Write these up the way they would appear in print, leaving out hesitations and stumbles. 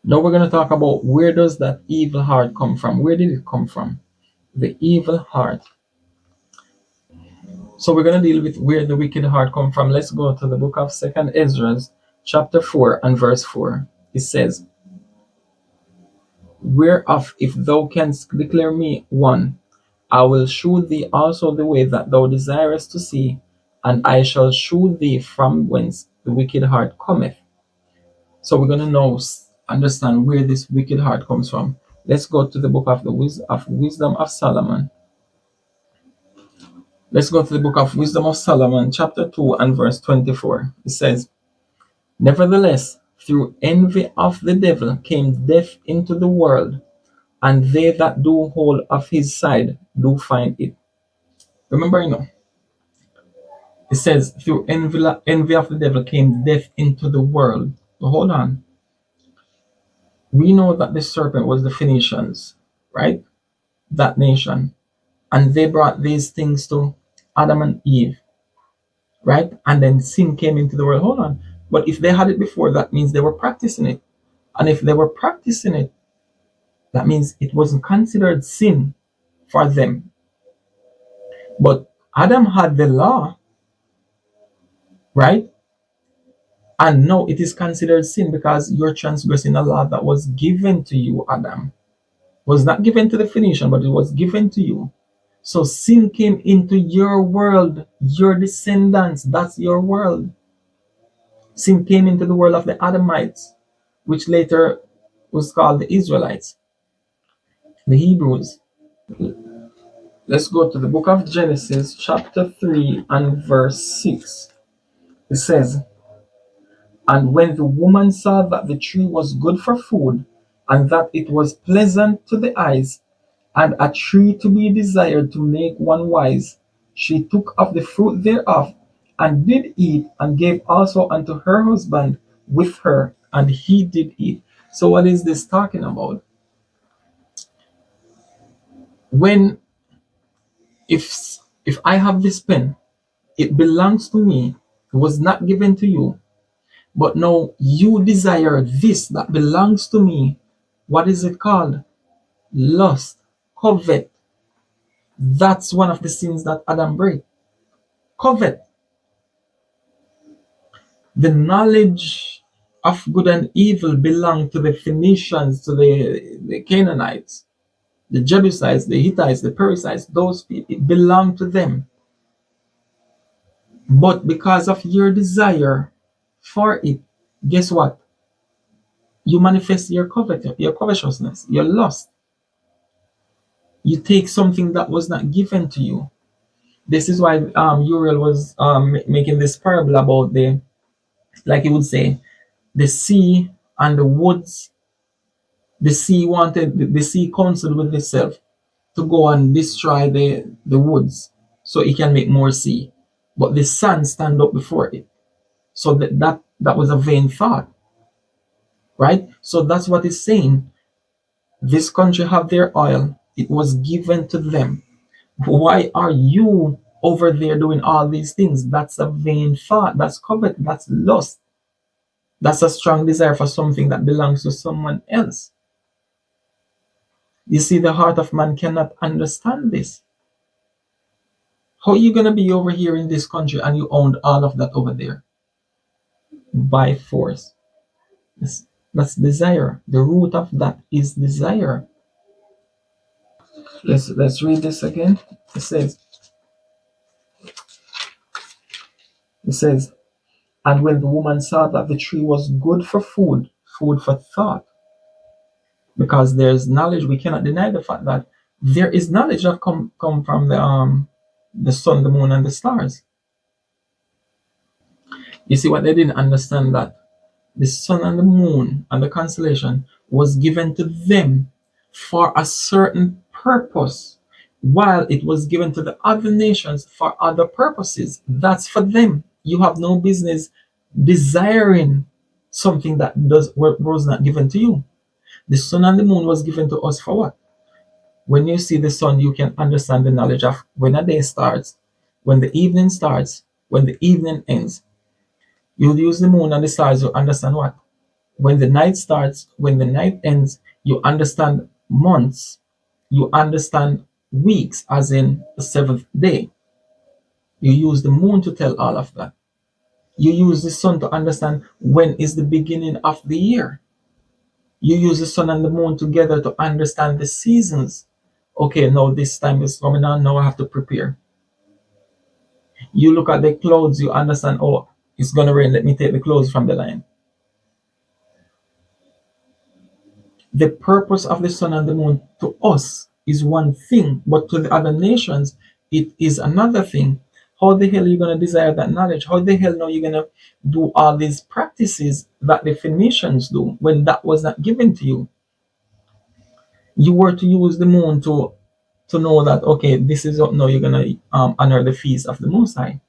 Now we're going to talk about where does that evil heart come from? Where did it come from? The evil heart. So we're going to deal with where the wicked heart come from. Let's go to the book of 2nd Esdras, chapter 4 and verse 4. It says, whereof if thou canst declare me one, I will shew thee also the way that thou desirest to see, and I shall shew thee from whence the wicked heart cometh. So we're going to know, understand where this wicked heart comes from. Let's go to the book of the Wisdom of Solomon. Let's go to the book of Wisdom of Solomon, chapter 2 and verse 24. It says, nevertheless, through envy of the devil came death into the world, and they that do hold of his side do find it. Remember, it says, through envy of the devil came death into the world. So hold on. We know that the serpent was the Phoenicians, right? That nation. And they brought these things to Adam and Eve, right? And then sin came into the world. Hold on. But if they had it before, that means they were practicing it. And if they were practicing it, that means it wasn't considered sin for them. But Adam had the law, right? And no, it is considered sin because you're transgressing a law that was given to you, Adam. Was not given to the Phoenician, but it was given to you. So sin came into your world, your descendants, that's your world. Sin came into the world of the Adamites, which later was called the Israelites, the Hebrews. Let's go to the book of Genesis, chapter 3 and verse 6. It says, and when the woman saw that the tree was good for food, and that it was pleasant to the eyes, and a tree to be desired to make one wise, she took of the fruit thereof, and did eat, and gave also unto her husband with her, and he did eat. So what is this talking about? When if I have this pen, it belongs to me, it was not given to you, but now you desire this that belongs to me. What is it called? Lust, covet. That's one of the sins that Adam break. Covet. The knowledge of good and evil belonged to the Phoenicians, to the Canaanites, the Jebusites, the Hittites, the Perizzites. Those people, it belonged to them. But because of your desire for it, guess what? You manifest your covetousness, your lust. You take something that was not given to you. This is why Uriel was making this parable about like he would say, the sea and the woods. The sea counseled with itself to go and destroy the woods so it can make more sea. But the sun stand up before it. So that was a vain thought. Right? So that's what it's saying. This country have their oil. It was given to them. Why are you over there doing all these things? That's a vain thought. That's covet. That's lust. That's a strong desire for something that belongs to someone else. You see, the heart of man cannot understand this. How are you going to be over here in this country and you owned all of that over there? By force. That's desire. The root of that is desire. Let's read this again. It says, and when the woman saw that the tree was good for food for thought, because there's knowledge, we cannot deny the fact that there is knowledge that come from the sun, the moon, and the stars. You see what they didn't understand, that the sun and the moon and the constellation was given to them for a certain purpose, while it was given to the other nations for other purposes. That's for them. You have no business desiring something that was not given to you. The sun and the moon was given to us for what? When you see the sun, you can understand the knowledge of when a day starts, when the evening starts, when the evening ends. You'll use the moon and the stars to understand what? When the night starts, when the night ends, you understand months, you understand weeks, as in the seventh day. You use the moon to tell all of that. You use the sun to understand when is the beginning of the year. You use the sun and the moon together to understand the seasons. Okay, now this time is coming on, now I have to prepare. You look at the clouds, you understand, oh, it's going to rain, let me take the clothes from the line. The purpose of the sun and the moon to us is one thing, but to the other nations, it is another thing. How the hell are you going to desire that knowledge? How the hell are you going to do all these practices that the Phoenicians do when that was not given to you? You were to use the moon to know that, okay, this is what now you're going to honor the feast of the Most High.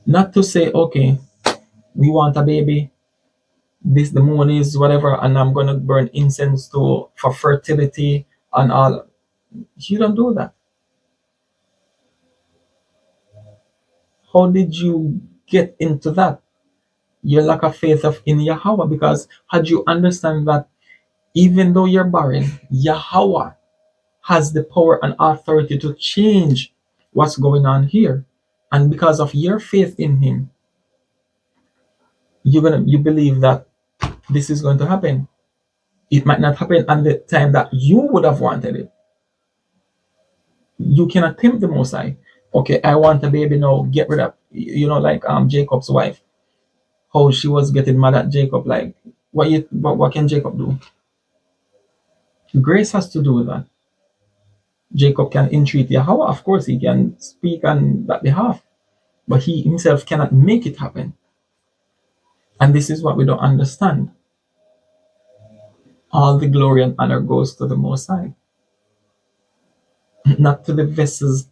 Not to say, okay, we want a baby, this the moon is whatever, and I'm gonna burn incense to for fertility and all. You don't do that. How did you get into that? Your lack of faith of in Yahweh, because had you understand that even though you're barren, Yahweh has the power and authority to change what's going on here. And because of your faith in him, you believe that this is going to happen. It might not happen at the time that you would have wanted it. You cannot tempt the Most High. Okay, I want a baby now. Get rid of, like Jacob's wife. How she was getting mad at Jacob. Like, what can Jacob do? Grace has to do with that. Jacob can entreat Yahweh. Of course, he can speak on that behalf, but he himself cannot make it happen. And this is what we don't understand. All the glory and honor goes to the Most High, not to the vessels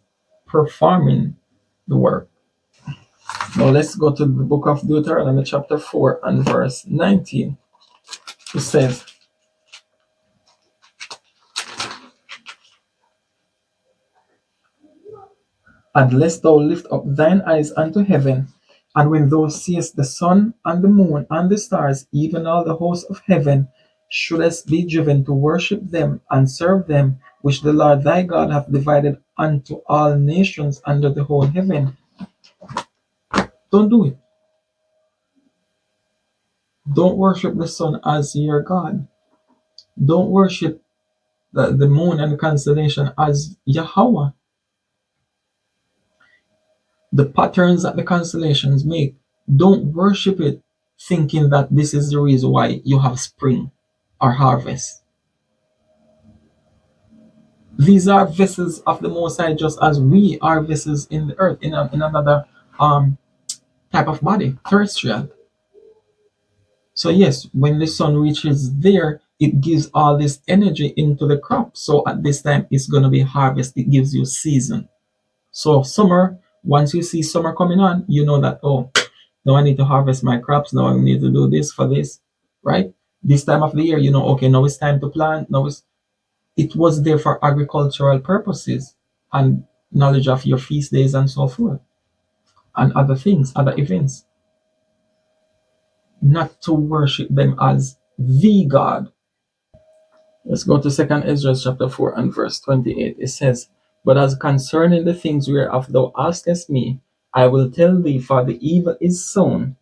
performing the work. Now let's go to the book of Deuteronomy chapter 4 and verse 19. It says, unless thou lift up thine eyes unto heaven, and when thou seest the sun and the moon and the stars, even all the hosts of heaven, shouldest be driven to worship them and serve them, which the Lord thy God hath divided unto all nations under the whole heaven. Don't do it. Don't worship the sun as your God. Don't worship the moon and the constellation as Yahweh. The patterns that the constellations make, don't worship it thinking that this is the reason why you have spring or harvest. These are vessels of the Most High, just as we are vessels in the earth, in another type of body, terrestrial. So yes, when the sun reaches there, it gives all this energy into the crop. So at this time, it's going to be harvest. It gives you season. So summer, once you see summer coming on, you know that, oh, now I need to harvest my crops. Now I need to do this for this, right? This time of the year, okay, now it's time to plant. It was there for agricultural purposes and knowledge of your feast days and so forth, and other things, other events. Not to worship them as the God. Let's go to Second Esdras chapter 4 and verse 28. It says, but as concerning the things whereof thou askest me, I will tell thee, for the evil is sown,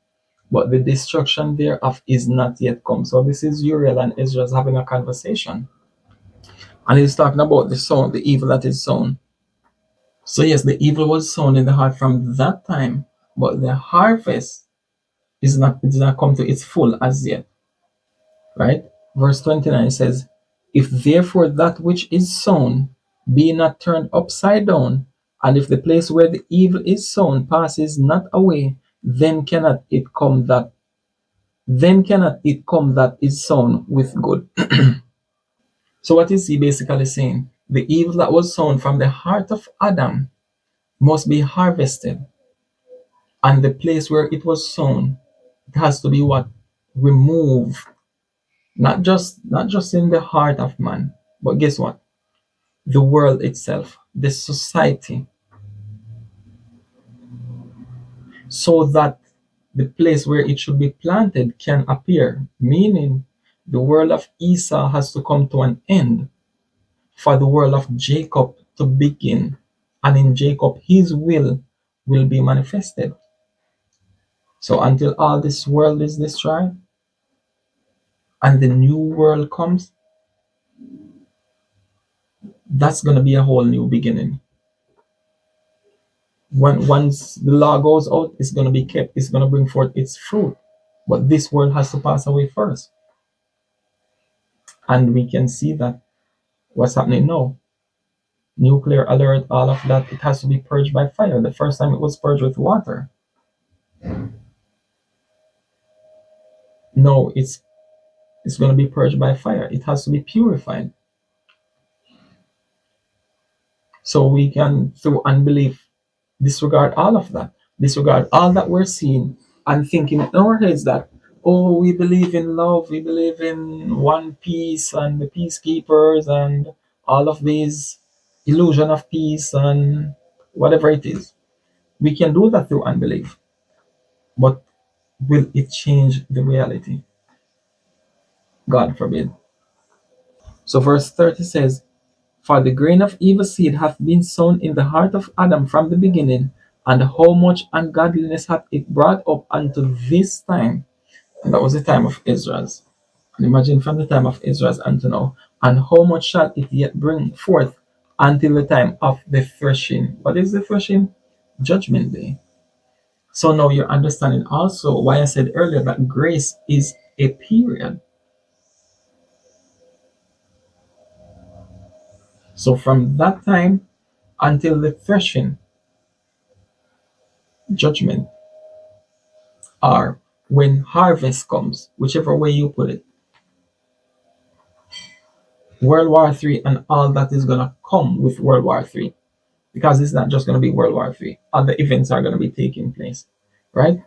but the destruction thereof is not yet come. So this is Uriel and Esdras having a conversation. And he's talking about the sown, the evil that is sown. So yes, the evil was sown in the heart from that time, but the harvest did not come to its full as yet. Right? Verse 29 says, if therefore that which is sown be not turned upside down, and if the place where the evil is sown passes not away, then cannot it come that is sown with good. So what is he basically saying? The evil that was sown from the heart of Adam must be harvested. And the place where it was sown, it has to be what? Removed. Not just in the heart of man, but guess what? The world itself, the society, so that the place where it should be planted can appear, meaning the world of Esau has to come to an end for the world of Jacob to begin. And in Jacob, his will be manifested. So until all this world is destroyed and the new world comes, that's going to be a whole new beginning. Once the law goes out, it's going to be kept, it's going to bring forth its fruit. But this world has to pass away first. And we can see that what's happening now. Nuclear alert, all of that, it has to be purged by fire. The first time it was purged with water. No, it's going to be purged by fire. It has to be purified. So we can, through unbelief, disregard all of that, disregard all that we're seeing, and thinking in our heads that, oh, we believe in love, we believe in one piece and the peacekeepers and all of these illusion of peace and whatever it is. We can do that through unbelief. But will it change the reality? God forbid. So verse 30 says, for the grain of evil seed hath been sown in the heart of Adam from the beginning, and how much ungodliness hath it brought up unto this time. And that was the time of esdras. And imagine from the time of esdras unto now. And how much shall it yet bring forth until the time of the threshing? What is the threshing? Judgment day. So now you're understanding also why I said earlier that grace is a period. So from that time until the threshing, judgment, or when harvest comes, whichever way you put it, World War III and all that is going to come with World War III. Because it's not just going to be World War III. Other events are going to be taking place. Right?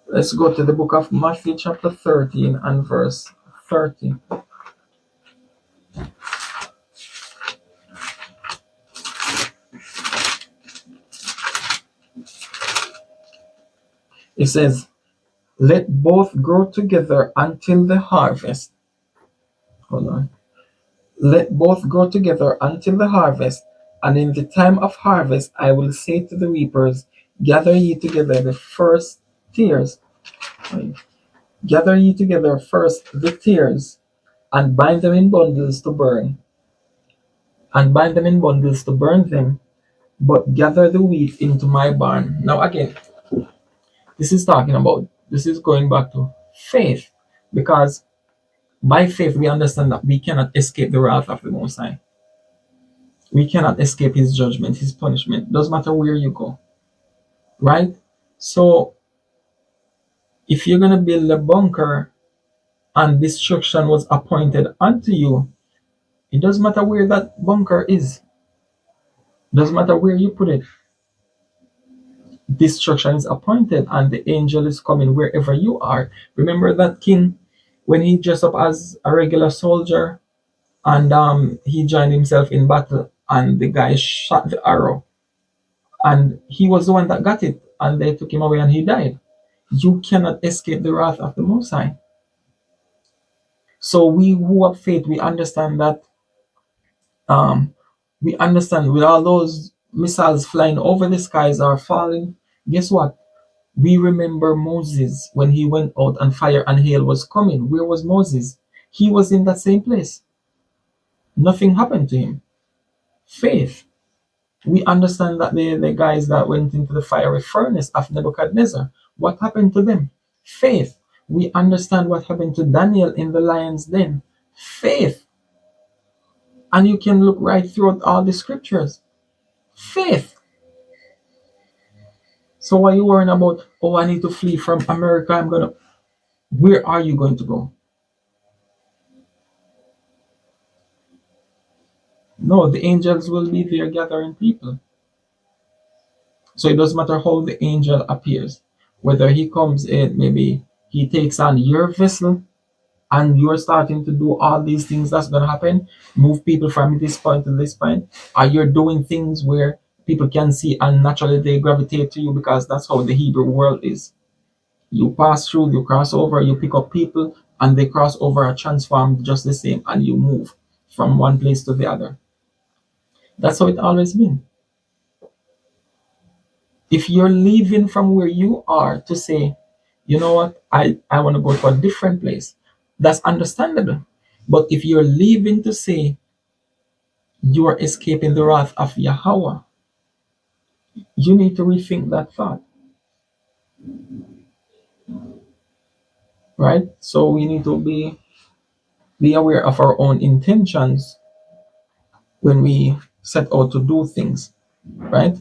Let's go to the book of Matthew chapter 13 and verse 30. It says, let both grow together until the harvest. Hold on. Let both grow together until the harvest, and in the time of harvest I will say to the reapers, gather ye together the first tears. Gather ye together first the tears, and bind them in bundles to burn, and bind them in bundles to burn them, but gather the wheat into my barn. Now again, this is going back to faith, because by faith we understand that we cannot escape the wrath of the Most High. We cannot escape his judgment, his punishment. Doesn't matter where you go. Right? So if you're gonna build a bunker and destruction was appointed unto you, it doesn't matter where that bunker is. Doesn't matter where you put it. Destruction is appointed and the angel is coming wherever you are. Remember that king when he dressed up as a regular soldier and he joined himself in battle and the guy shot the arrow and he was the one that got it and they took him away and he died. You cannot escape the wrath of the Most High. So we who have faith, we understand that we understand with all those missiles flying over the skies are falling. Guess what? We remember Moses when he went out and fire and hail was coming. Where was Moses? He was in that same place. Nothing happened to him. Faith. We understand that the guys that went into the fiery furnace of Nebuchadnezzar, what happened to them? Faith. We understand what happened to Daniel in the lion's den. Faith. And you can look right throughout all the scriptures. Faith. So why are you worrying about, oh, I need to flee from America, where are you going to go? No, the angels will be there gathering people. So it doesn't matter how the angel appears, whether he comes in, maybe he takes on your vessel and you're starting to do all these things that's going to happen, move people from this point to this point, or you're doing things where people can see and naturally they gravitate to you because that's how the Hebrew world is. You pass through, you cross over, you pick up people, and they cross over are transformed just the same, and you move from one place to the other. That's how it always been. If you're leaving from where you are to say, you know what, I want to go to a different place, that's understandable. But if you're leaving to say you are escaping the wrath of Yahweh, you need to rethink that thought, right? So we need to be aware of our own intentions when we set out to do things, right?